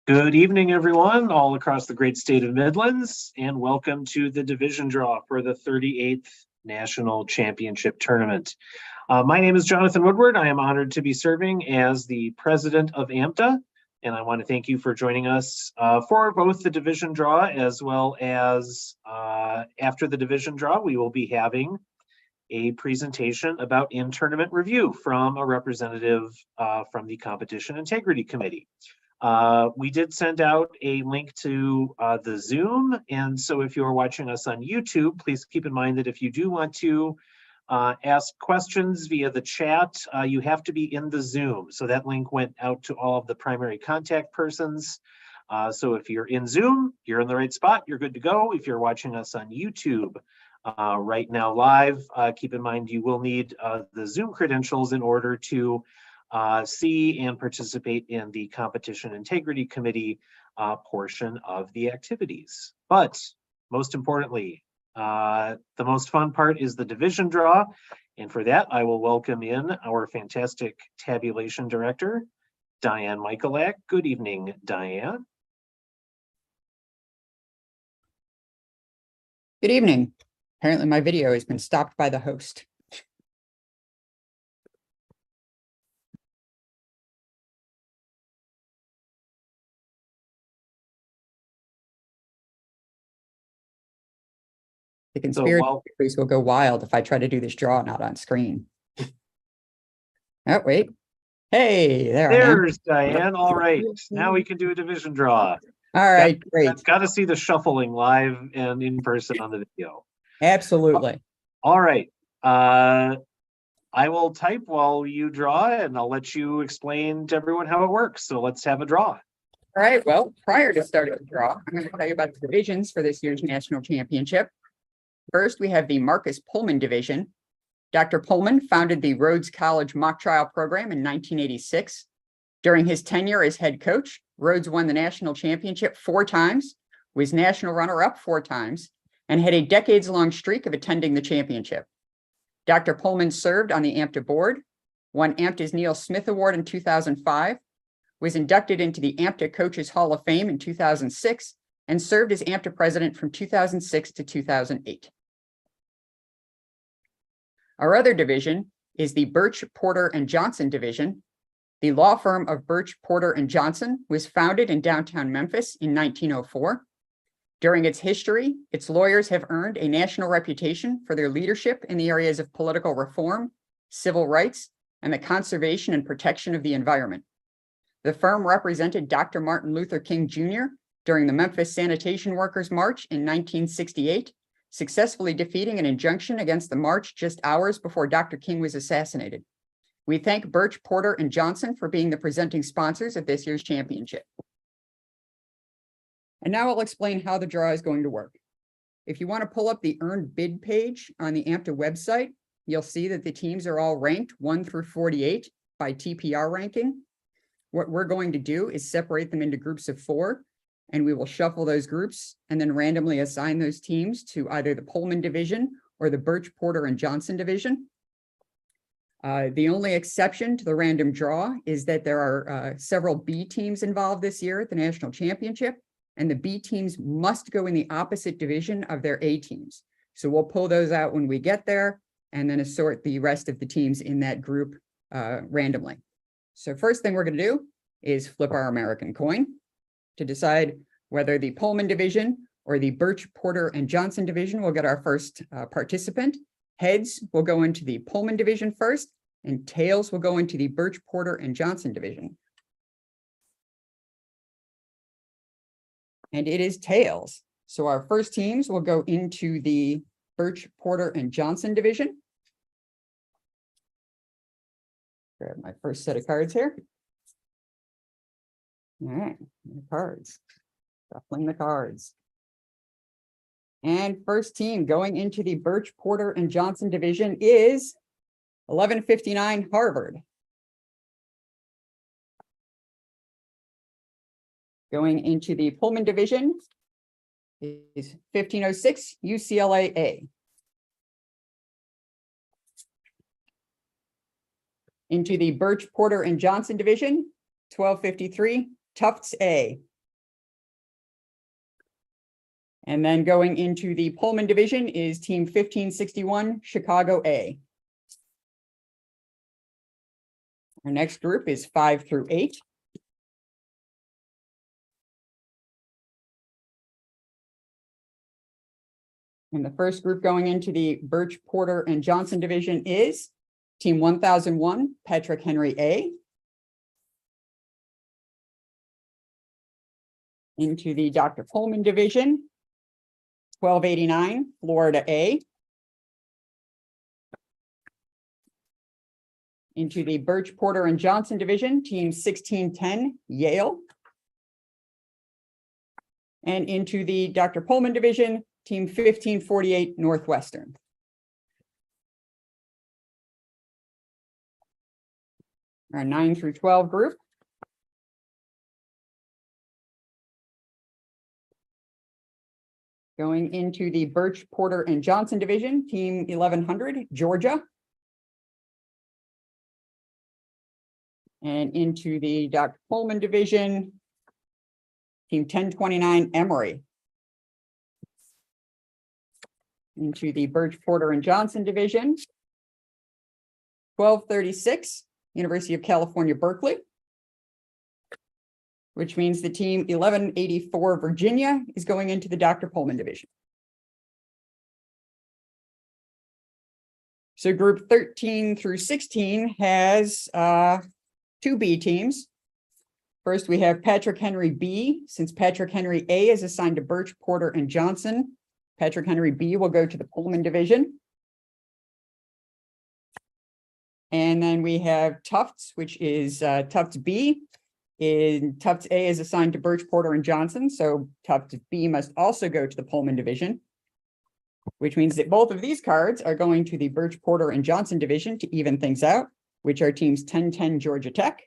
Good evening, everyone, all across the great state of Midlands, and welcome to the division draw for the 38th National Championship Tournament. My name is Jonathan Woodward. I am honored to be serving as the president of AMTA, and I want to thank you for joining us for both the division draw as well as after the division draw, we will be having a presentation about in-tournament review from a representative from the Competition Integrity Committee. We did send out a link to the Zoom, and so if you're watching us on YouTube, please keep in mind that if you do want to ask questions via the chat, you have to be in the Zoom. So that link went out to all of the primary contact persons. So if you're in Zoom, you're in the right spot, you're good to go. If you're watching us on YouTube right now live, keep in mind you will need the Zoom credentials in order to see and participate in the Competition Integrity Committee portion of the activities. But most importantly, the most fun part is the division draw. And for that, I will welcome in our fantastic tabulation director, Diane Michalak. Good evening, Diane. Good evening. Apparently my video has been stopped by the host. The conspiracy theories will go wild if I try to do this draw not on screen. Oh, wait. Hey, there's Diane. All right. Now we can do a division draw. All right, great. Got to see the shuffling live and in person on the video. Absolutely. All right. I will type while you draw, and I'll let you explain to everyone how it works. So let's have a draw. All right. Well, prior to starting the draw, I'm going to tell you about the divisions for this year's national championship. First, we have the Marcus Pullman division. Dr. Pullman founded the Rhodes College mock trial program in 1986. During his tenure as head coach, Rhodes won the national championship 4 times, was national runner-up 4 times, and had a decades-long streak of attending the championship. Dr. Pullman served on the AMTA board, won AMTA's Neil Smith Award in 2005, was inducted into the AMTA Coaches Hall of Fame in 2006, and served as AMTA president from 2006 to 2008. Our other division is the Birch, Porter, and Johnson division. The law firm of Birch, Porter, and Johnson was founded in downtown Memphis in 1904. During its history, its lawyers have earned a national reputation for their leadership in the areas of political reform, civil rights, and the conservation and protection of the environment. The firm represented Dr. Martin Luther King Jr. during the Memphis Sanitation Workers' March in 1968, successfully defeating an injunction against the march just hours before Dr. King was assassinated. We thank Birch, Porter, and Johnson for being the presenting sponsors of this year's championship. And now I'll explain how the draw is going to work. If you want to pull up the earned bid page on the AMTA website, you'll see that the teams are all ranked 1 through 48 by TPR ranking. What we're going to do is separate them into groups of 4, and we will shuffle those groups and then randomly assign those teams to either the Pullman division or the Birch, Porter, and Johnson division. The only exception to the random draw is that there are several B teams involved this year at the national championship, and the B teams must go in the opposite division of their A teams. So we'll pull those out when we get there and then assort the rest of the teams in that group randomly. So first thing we're going to do is flip our American coin to decide whether the Pullman division or the Birch, Porter, and Johnson division will get our first participant. Heads will go into the Pullman division first, and tails will go into the Birch, Porter, and Johnson division. And it is tails. So our first teams will go into the Birch, Porter, and Johnson division. Grab my first set of cards here. All right, the cards. Shuffling the cards. And first team going into the Birch, Porter, and Johnson division is 1159 Harvard. Going into the Pullman division is 1506 UCLA A. Into the Birch, Porter, and Johnson division, 1253 Tufts A. And then going into the Pullman division is team 1561, Chicago A. Our next group is 5 through 8. And the first group going into the Birch, Porter, and Johnson division is team 1001, Patrick Henry A. Into the Dr. Pullman division, 1289, Florida A. Into the Birch, Porter, and Johnson division, team 1610, Yale. And into the Dr. Pullman division, team 1548, Northwestern. Our 9 through 12 group. Going into the Birch, Porter, and Johnson division, team 1100, Georgia. And into the Dr. Pullman division, team 1029, Emory. Into the Birch, Porter, and Johnson division, 1236, University of California, Berkeley. Which means the team 1184, Virginia, is going into the Dr. Pullman division. So group 13 through 16 has 2 B teams. First, we have Patrick Henry B. Since Patrick Henry A is assigned to Birch, Porter, and Johnson, Patrick Henry B will go to the Pullman division. And then we have Tufts, which is Tufts B. Tufts A is assigned to Birch, Porter, and Johnson, so Tufts B must also go to the Pullman division, which means that both of these cards are going to the Birch, Porter, and Johnson division to even things out, which are teams 1010, Georgia Tech,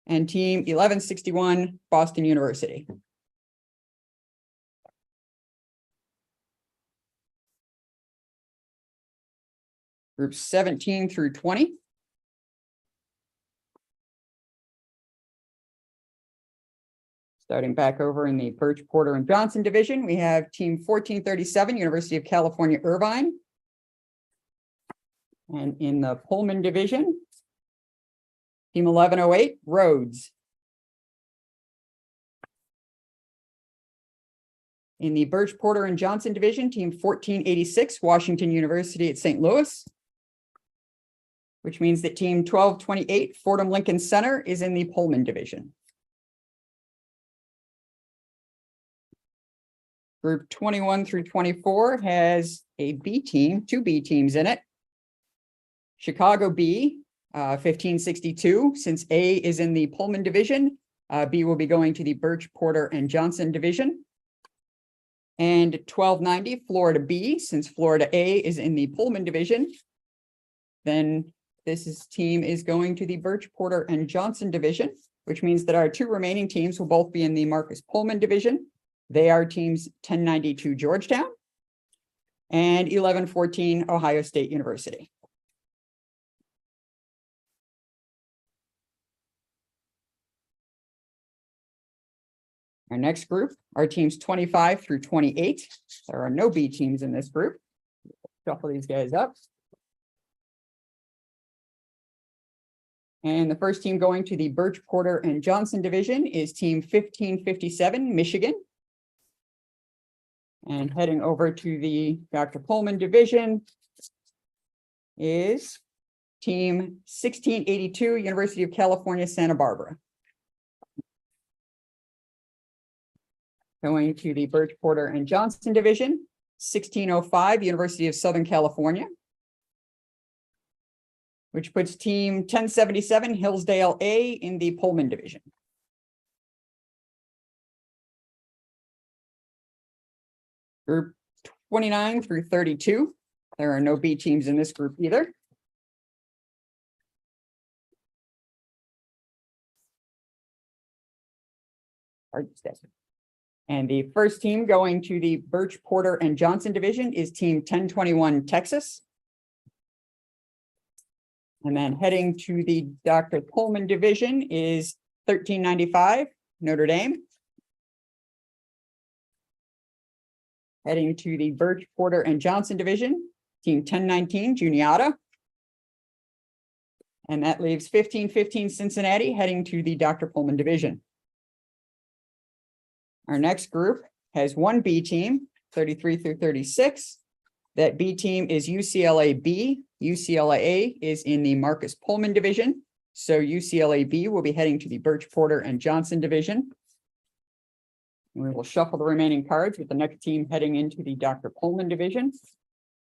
and team 1161, Boston University. Groups 17 through 20. Starting back over in the Birch, Porter, and Johnson division, we have team 1437, University of California, Irvine. And in the Pullman division, team 1108, Rhodes. In the Birch, Porter, and Johnson division, team 1486, Washington University at St. Louis. Which means that team 1228, Fordham Lincoln Center, is in the Pullman division. Group 21 through 24 has a B team, 2 B teams in it. Chicago B, 1562. Since A is in the Pullman division, B will be going to the Birch, Porter, and Johnson division. And 1290, Florida B, since Florida A is in the Pullman division, then team is going to the Birch, Porter, and Johnson division, which means that our 2 remaining teams will both be in the Marcus Pullman division. They are teams 1092, Georgetown, and 1114, Ohio State University. Our next group are teams 25 through 28. There are no B teams in this group. Shuffle these guys up. And the first team going to the Birch, Porter, and Johnson division is team 1557, Michigan. And heading over to the Dr. Pullman division is team 1682, University of California, Santa Barbara. Going to the Birch, Porter, and Johnson division, 1605, University of Southern California. Which puts team 1077, Hillsdale A, in the Pullman division. Group 29 through 32. There are no B teams in this group either. And the first team going to the Birch, Porter, and Johnson division is team 1021, Texas. And then heading to the Dr. Pullman division is 1395, Notre Dame. Heading to the Birch, Porter, and Johnson division, team 1019 Juniata. And that leaves 1515 Cincinnati heading to the Dr. Pullman division. Our next group has one B team, 33 through 36. That B team is UCLA B. UCLA A is in the Marcus Pullman division. So UCLA B will be heading to the Birch, Porter, and Johnson division. We will shuffle the remaining cards with the next team heading into the Dr. Pullman division.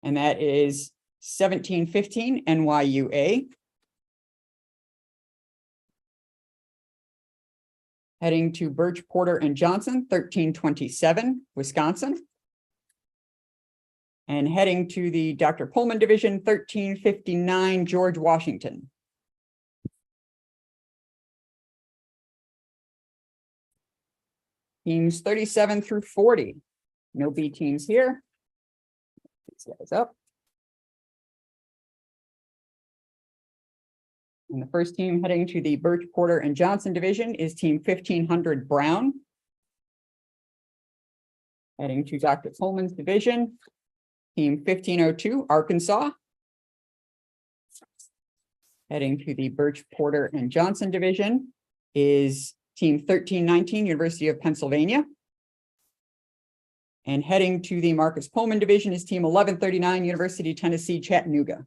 And that is 1715 NYUA. Heading to Birch, Porter, and Johnson, 1327 Wisconsin. And heading to the Dr. Pullman division, 1359 George Washington. Teams 37 through 40. No B teams here. These guys up. And the first team heading to the Birch, Porter, and Johnson division is team 1500 Brown. Heading to Dr. Pullman's division, team 1502 Arkansas. Heading to the Birch, Porter, and Johnson division is team 1319 University of Pennsylvania. And heading to the Marcus Pullman division is team 1139 University of Tennessee Chattanooga.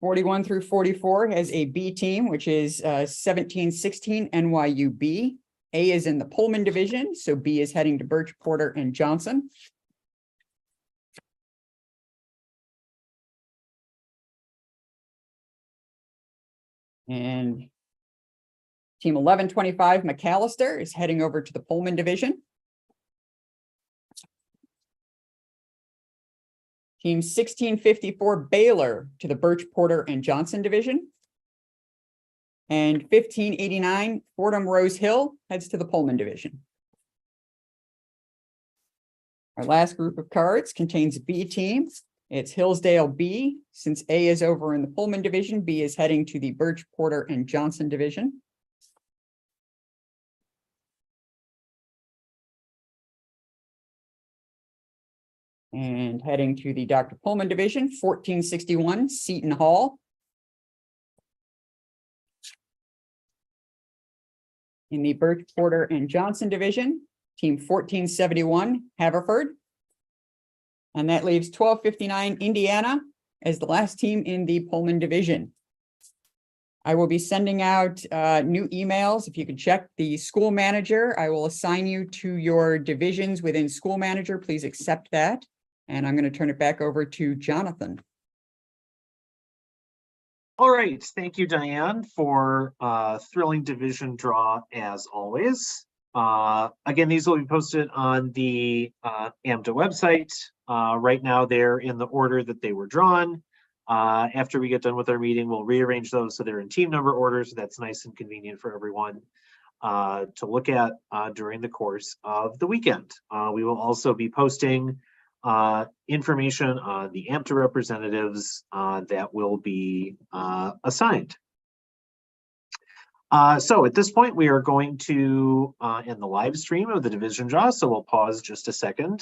'41 through 44 has a B team, which is 1716 NYUB. A is in the Pullman division, so B is heading to Birch, Porter, and Johnson. And team 1125 McAllister is heading over to the Pullman division. Team 1654 Baylor to the Birch, Porter, and Johnson division. And 1589 Fordham Rose Hill heads to the Pullman division. Our last group of cards contains B teams. It's Hillsdale B. Since A is over in the Pullman division, B is heading to the Birch, Porter, and Johnson division. And heading to the Dr. Pullman division, 1461 Seton Hall. In the Birch, Porter, and Johnson division, team 1471 Haverford. And that leaves 1259 Indiana as the last team in the Pullman division. I will be sending out new emails. If you could check the school manager, I will assign you to your divisions within school manager. Please accept that. And I'm going to turn it back over to Jonathan. All right. Thank you, Diane, for thrilling division draw as always. Again, these will be posted on the AMTA website. Right now, they're in the order that they were drawn. After we get done with our meeting, we'll rearrange those so they're in team number order. So that's nice and convenient for everyone to look at during the course of the weekend. We will also be posting information on the AMTA representatives that will be assigned. So at this point, we are going to end the live stream of the division draw. So we'll pause just a second